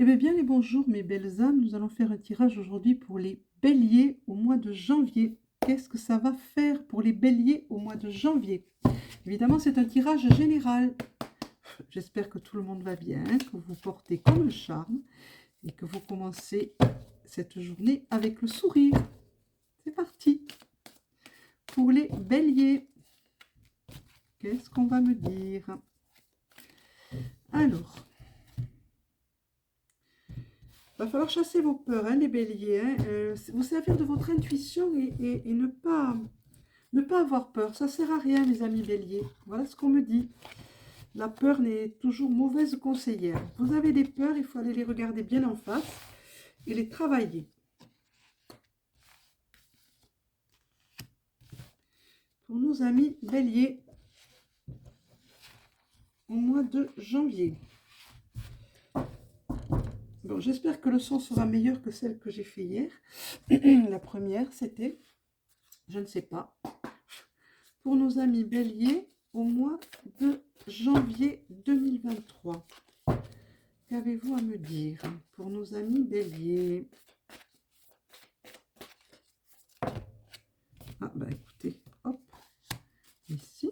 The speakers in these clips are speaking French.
Eh bien, les bonjours, mes belles âmes, nous allons faire un tirage aujourd'hui pour les béliers au mois de janvier. Qu'est-ce que ça va faire pour les béliers au mois de janvier? Évidemment, c'est un tirage général. J'espère que tout le monde va bien, que vous portez comme le charme et que vous commencez cette journée avec le sourire. C'est parti. Pour les béliers, qu'est-ce qu'on va me dire? Alors, va falloir chasser vos peurs, hein, les béliers. Vous servir de votre intuition et ne pas avoir peur. Ça ne sert à rien, les amis béliers. Voilà ce qu'on me dit. La peur n'est toujours mauvaise conseillère. Vous avez des peurs, il faut aller les regarder bien en face et les travailler. Pour nos amis béliers, au mois de janvier. Bon, j'espère que le son sera meilleur que celle que j'ai fait hier. La première, c'était, je ne sais pas, pour nos amis béliers au mois de janvier 2023. Qu'avez-vous à me dire pour nos amis béliers? Ah, bah écoutez, hop, ici.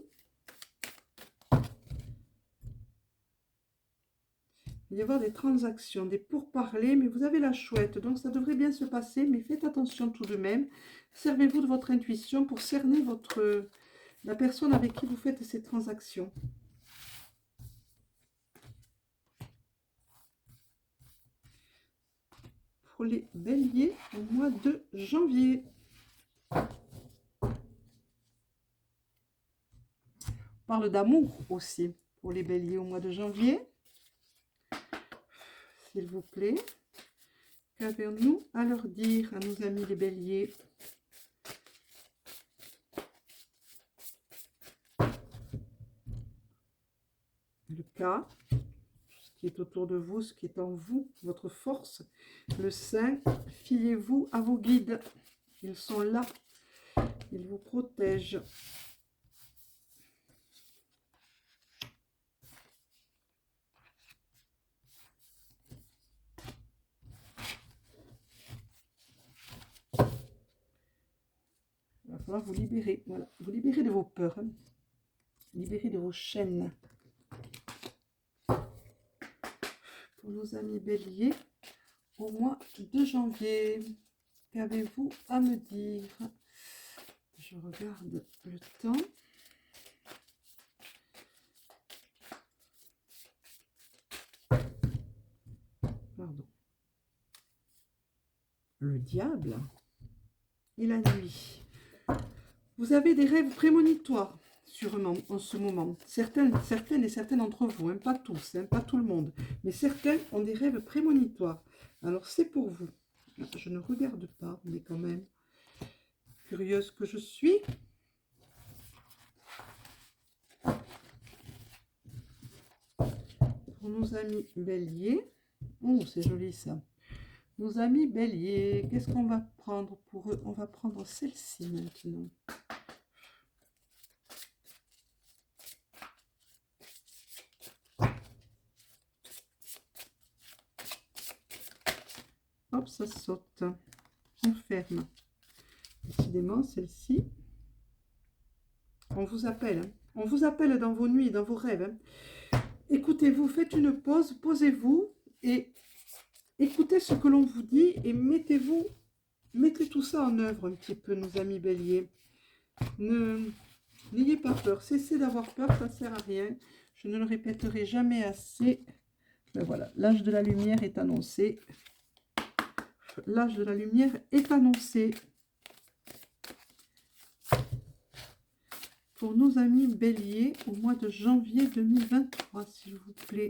Il va y avoir des transactions, des pourparlers, mais vous avez la chouette, donc ça devrait bien se passer, mais faites attention tout de même. Servez-vous de votre intuition pour cerner la personne avec qui vous faites ces transactions. Pour les béliers au mois de janvier. On parle d'amour aussi pour les béliers au mois de janvier. S'il vous plaît. Qu'avons-nous à leur dire à nos amis les béliers? Le cas, ce qui est autour de vous, ce qui est en vous, votre force, le sein, fiez-vous à vos guides. Ils sont là, ils vous protègent. Il va falloir vous libérer, voilà, vous libérer de vos peurs, hein. Libérer de vos chaînes. Pour nos amis béliers, au mois de janvier, qu'avez-vous à me dire? Je regarde le temps. Pardon. Le diable et la nuit. Vous avez des rêves prémonitoires, sûrement, en ce moment. Certaines et certains d'entre vous, hein, pas tous, hein, pas tout le monde, mais certains ont des rêves prémonitoires. Alors, c'est pour vous. Je ne regarde pas, mais quand même, curieuse que je suis. Pour nos amis béliers. Oh, c'est joli ça. Nos amis béliers, qu'est-ce qu'on va prendre pour eux? On va prendre celle-ci maintenant. Hop, ça saute. On ferme. Décidément, celle-ci. On vous appelle. Hein. On vous appelle dans vos nuits, dans vos rêves. Hein. Écoutez-vous, faites une pause, posez-vous et écoutez ce que l'on vous dit et mettez tout ça en œuvre un petit peu, nos amis béliers. N'ayez pas peur, cessez d'avoir peur, ça ne sert à rien. Je ne le répéterai jamais assez. Ben voilà, l'âge de la lumière est annoncé. L'âge de la lumière est annoncé. Pour nos amis béliers au mois de janvier 2023, s'il vous plaît.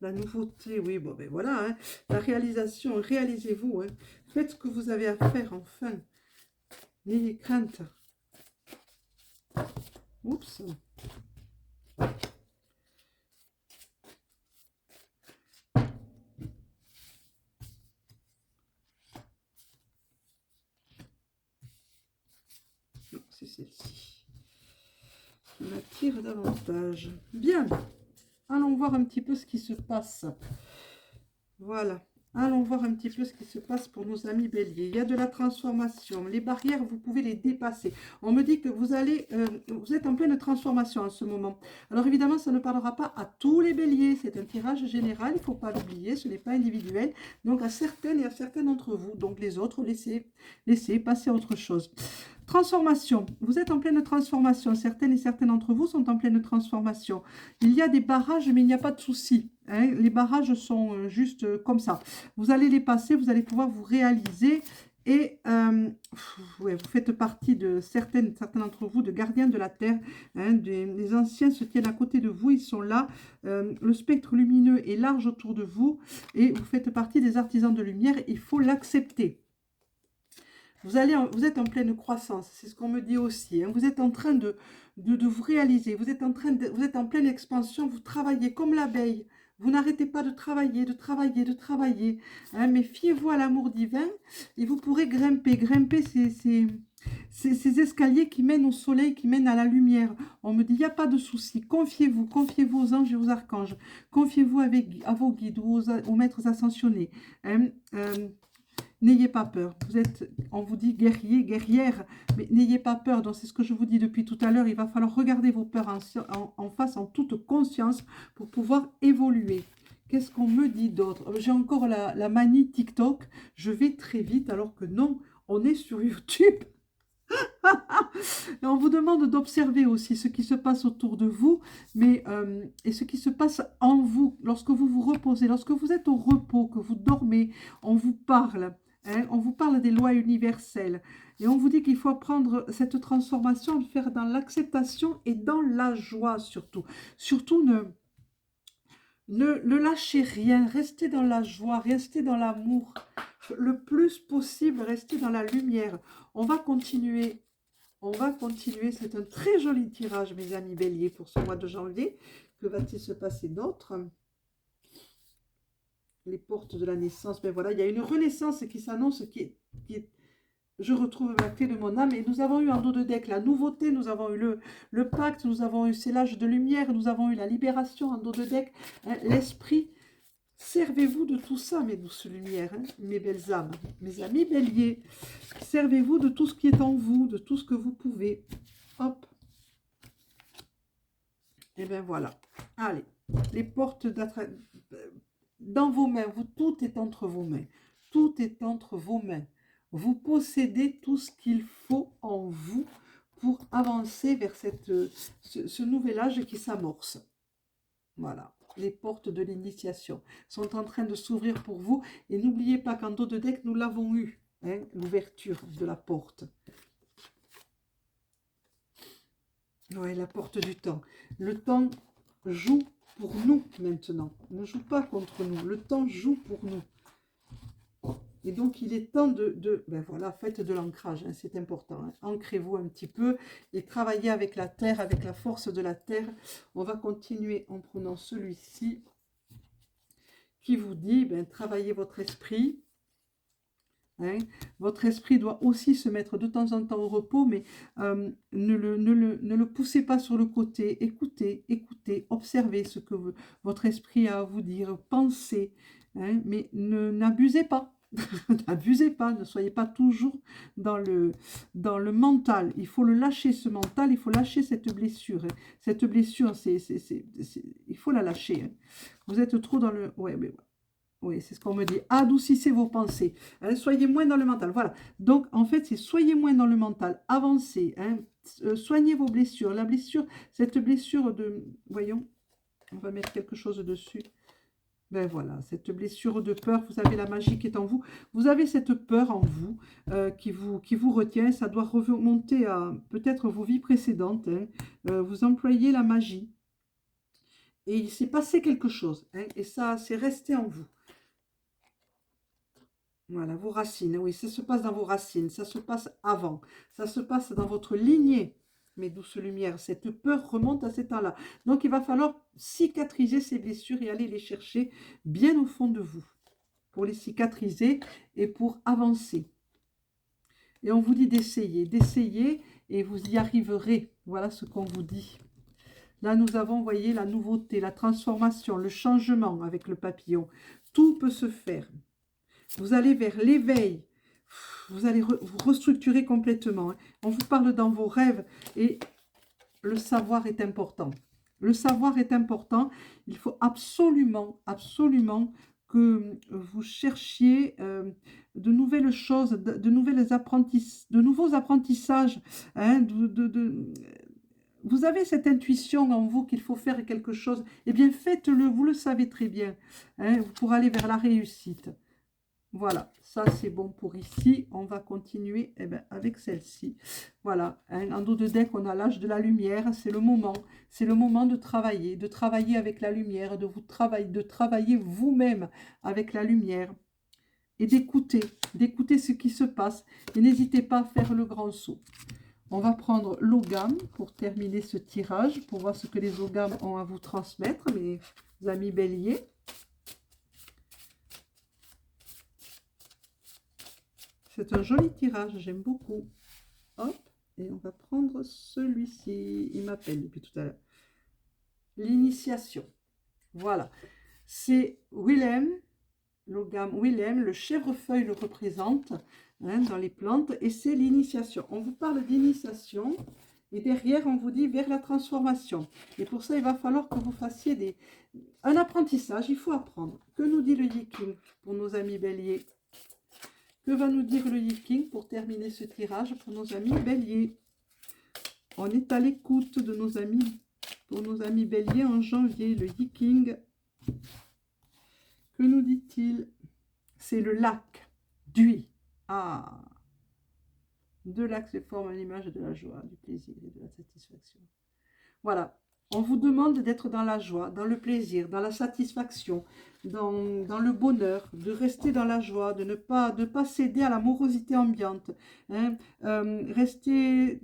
La nouveauté, oui, bon ben voilà, hein, la réalisation, réalisez-vous, hein, faites ce que vous avez à faire enfin. N'ayez crainte. Oups. Non, c'est celle-ci qui m'attire davantage. Bien. allons voir un petit peu ce qui se passe. Voilà. Allons voir un petit peu ce qui se passe pour nos amis béliers. Il y a de la transformation. Les barrières, vous pouvez les dépasser. On me dit que vous êtes en pleine transformation en ce moment. Alors évidemment, ça ne parlera pas à tous les béliers. C'est un tirage général, il ne faut pas l'oublier. Ce n'est pas individuel. Donc à certaines et à certains d'entre vous. Donc les autres, laissez passer à autre chose. Transformation. Vous êtes en pleine transformation. Certaines et certains d'entre vous sont en pleine transformation. Il y a des barrages, mais il n'y a pas de souci. Hein. Les barrages sont juste comme ça. Vous allez les passer, vous allez pouvoir vous réaliser. Et ouais, vous faites partie de certains d'entre vous, de gardiens de la terre. Hein, les anciens se tiennent à côté de vous, ils sont là. Le spectre lumineux est large autour de vous. Et vous faites partie des artisans de lumière. Il faut l'accepter. Vous êtes en pleine croissance, c'est ce qu'on me dit aussi. Hein. Vous êtes en train de vous réaliser, vous êtes en pleine expansion, vous travaillez comme l'abeille. Vous n'arrêtez pas de travailler, de travailler, de travailler. Hein. Mais fiez-vous à l'amour divin et vous pourrez grimper. Grimper ces escaliers qui mènent au soleil, qui mènent à la lumière. On me dit, il n'y a pas de souci. Confiez-vous aux anges et aux archanges. Confiez-vous à vos guides ou aux maîtres ascensionnés. Hein. N'ayez pas peur. On vous dit guerrier, guerrière, mais n'ayez pas peur. Donc c'est ce que je vous dis depuis tout à l'heure. Il va falloir regarder vos peurs en face, en toute conscience, pour pouvoir évoluer. Qu'est-ce qu'on me dit d'autre? J'ai encore la manie TikTok. Je vais très vite, alors que non, on est sur YouTube. Et on vous demande d'observer aussi ce qui se passe autour de vous, et ce qui se passe en vous, lorsque vous vous reposez, lorsque vous êtes au repos, que vous dormez, on vous parle. Hein, on vous parle des lois universelles et on vous dit qu'il faut apprendre cette transformation, le faire dans l'acceptation et dans la joie surtout. Surtout ne lâchez rien, restez dans la joie, restez dans l'amour, le plus possible, restez dans la lumière. On va continuer, c'est un très joli tirage mes amis béliers pour ce mois de janvier. Que va-t-il se passer d'autre? Les portes de la naissance, mais voilà, il y a une renaissance qui s'annonce, je retrouve ma clé de mon âme, et nous avons eu en dos de deck la nouveauté, nous avons eu le pacte, nous avons eu l'âge de lumière, nous avons eu la libération en dos de deck, hein, l'esprit. Servez-vous de tout ça, mes douces lumières, hein, mes belles âmes, mes amis béliers. Servez-vous de tout ce qui est en vous, de tout ce que vous pouvez. Hop. Et bien voilà. Allez, les portes dans vos mains, tout est entre vos mains. Tout est entre vos mains. Vous possédez tout ce qu'il faut en vous pour avancer vers ce nouvel âge qui s'amorce. Voilà, les portes de l'initiation sont en train de s'ouvrir pour vous. Et n'oubliez pas qu'en dos de deck, nous l'avons eu, hein, l'ouverture de la porte. Ouais, la porte du temps. Le temps joue pour nous maintenant. Ne joue pas contre nous. Le temps joue pour nous. Et donc, il est temps ben voilà, faites de l'ancrage, hein, c'est important. Hein. Ancrez-vous un petit peu et travaillez avec la terre, avec la force de la terre. On va continuer en prenant celui-ci qui vous dit, ben, travaillez votre esprit. Hein. Votre esprit doit aussi se mettre de temps en temps au repos, mais ne le poussez pas sur le côté. Écoutez, observez ce que votre esprit a à vous dire, pensez, hein, mais n'abusez pas. N'abusez pas, ne soyez pas toujours dans le mental. Il faut le lâcher, ce mental, il faut lâcher cette blessure. Hein. Cette blessure, il faut la lâcher. Hein. Vous êtes trop dans le... Ouais, mais... Oui, c'est ce qu'on me dit. Adoucissez vos pensées. Hein, soyez moins dans le mental. Voilà. Donc, en fait, c'est soyez moins dans le mental. Avancez. Hein, soignez vos blessures. La blessure, cette blessure de... Voyons, on va mettre quelque chose dessus. Ben voilà, cette blessure de peur, vous avez la magie qui est en vous. Vous avez cette peur en vous qui vous retient. Ça doit remonter à peut-être vos vies précédentes. Hein. Vous employez la magie. Et il s'est passé quelque chose. Hein, et ça, c'est resté en vous. Voilà, vos racines. Oui, ça se passe dans vos racines. Ça se passe avant. Ça se passe dans votre lignée. Mes douces lumières, cette peur remonte à cet temps-là. Donc, il va falloir cicatriser ces blessures et aller les chercher bien au fond de vous pour les cicatriser et pour avancer. Et on vous dit d'essayer et vous y arriverez. Voilà ce qu'on vous dit. Là, nous avons, vous voyez, la nouveauté, la transformation, le changement avec le papillon. Tout peut se faire. Vous allez vers l'éveil. Vous allez vous restructurer complètement, hein. On vous parle dans vos rêves et le savoir est important. Le savoir est important. Il faut absolument, absolument que vous cherchiez de nouvelles choses, de nouveaux apprentissages, hein, vous avez cette intuition en vous qu'il faut faire quelque chose. Eh bien, faites-le, vous le savez très bien, hein, pour aller vers la réussite. Voilà, ça c'est bon pour ici. On va continuer avec celle-ci. Voilà, hein, en dos de deck, on a l'âge de la lumière. C'est le moment. C'est le moment de travailler avec la lumière, de travailler vous-même avec la lumière et d'écouter ce qui se passe. Et n'hésitez pas à faire le grand saut. On va prendre l'ogame pour terminer ce tirage, pour voir ce que les ogames ont à vous transmettre, mes amis béliers. C'est un joli tirage, j'aime beaucoup. Hop, et on va prendre celui-ci. Il m'appelle depuis tout à l'heure. L'initiation. Voilà. C'est Willem, l'ogame Willem, le chèvrefeuille le représente, hein, dans les plantes, et c'est l'initiation. On vous parle d'initiation, et derrière, on vous dit vers la transformation. Et pour ça, il va falloir que vous fassiez un apprentissage, il faut apprendre. Que nous dit le Yiking pour nos amis béliers? Que va nous dire le Yiking pour terminer ce tirage pour nos amis béliers? On est à l'écoute de nos amis, pour nos amis béliers en janvier. Le Yiking, que nous dit-il? C'est le lac d'huile. Ah, deux lacs se forment l'image de la joie, du plaisir et de la satisfaction. Voilà. On vous demande d'être dans la joie, dans le plaisir, dans la satisfaction, dans le bonheur, de rester dans la joie, de ne pas céder à la morosité ambiante. Hein. Rester...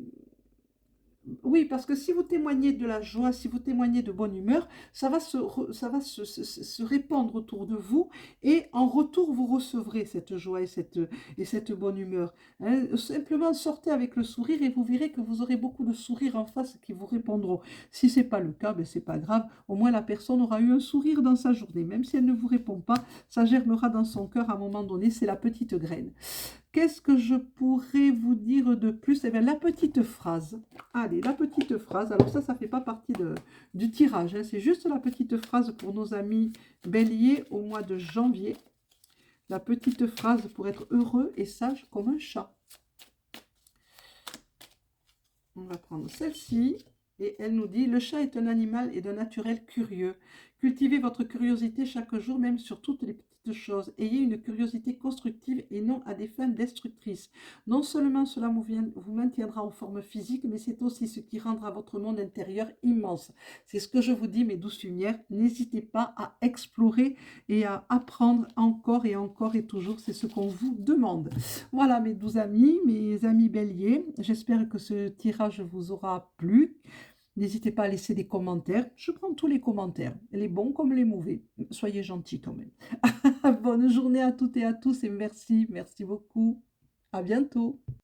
Oui, parce que si vous témoignez de la joie, si vous témoignez de bonne humeur, ça va se répandre autour de vous et en retour, vous recevrez cette joie et cette bonne humeur. Hein. Simplement, sortez avec le sourire et vous verrez que vous aurez beaucoup de sourires en face qui vous répondront. Si ce n'est pas le cas, ben, ce n'est pas grave. Au moins, la personne aura eu un sourire dans sa journée. Même si elle ne vous répond pas, ça germera dans son cœur à un moment donné. C'est la petite graine. Qu'est-ce que je pourrais vous dire de plus? Eh bien, la petite phrase. Allez, la petite phrase. Alors ça ne fait pas partie du tirage, hein. C'est juste la petite phrase pour nos amis béliers au mois de janvier. La petite phrase pour être heureux et sage comme un chat. On va prendre celle-ci. Et elle nous dit, le chat est un animal et d'un naturel curieux. Cultivez votre curiosité chaque jour, même sur toutes les petites choses. Ayez une curiosité constructive et non à des fins destructrices. Non seulement cela vous maintiendra en forme physique, mais c'est aussi ce qui rendra votre monde intérieur immense. C'est ce que je vous dis, mes douces lumières. N'hésitez pas à explorer et à apprendre encore et toujours. C'est ce qu'on vous demande. Voilà, mes doux amis, mes amis béliers. J'espère que ce tirage vous aura plu. N'hésitez pas à laisser des commentaires. Je prends tous les commentaires, les bons comme les mauvais. Soyez gentils quand même. Bonne journée à toutes et à tous et merci beaucoup. À bientôt.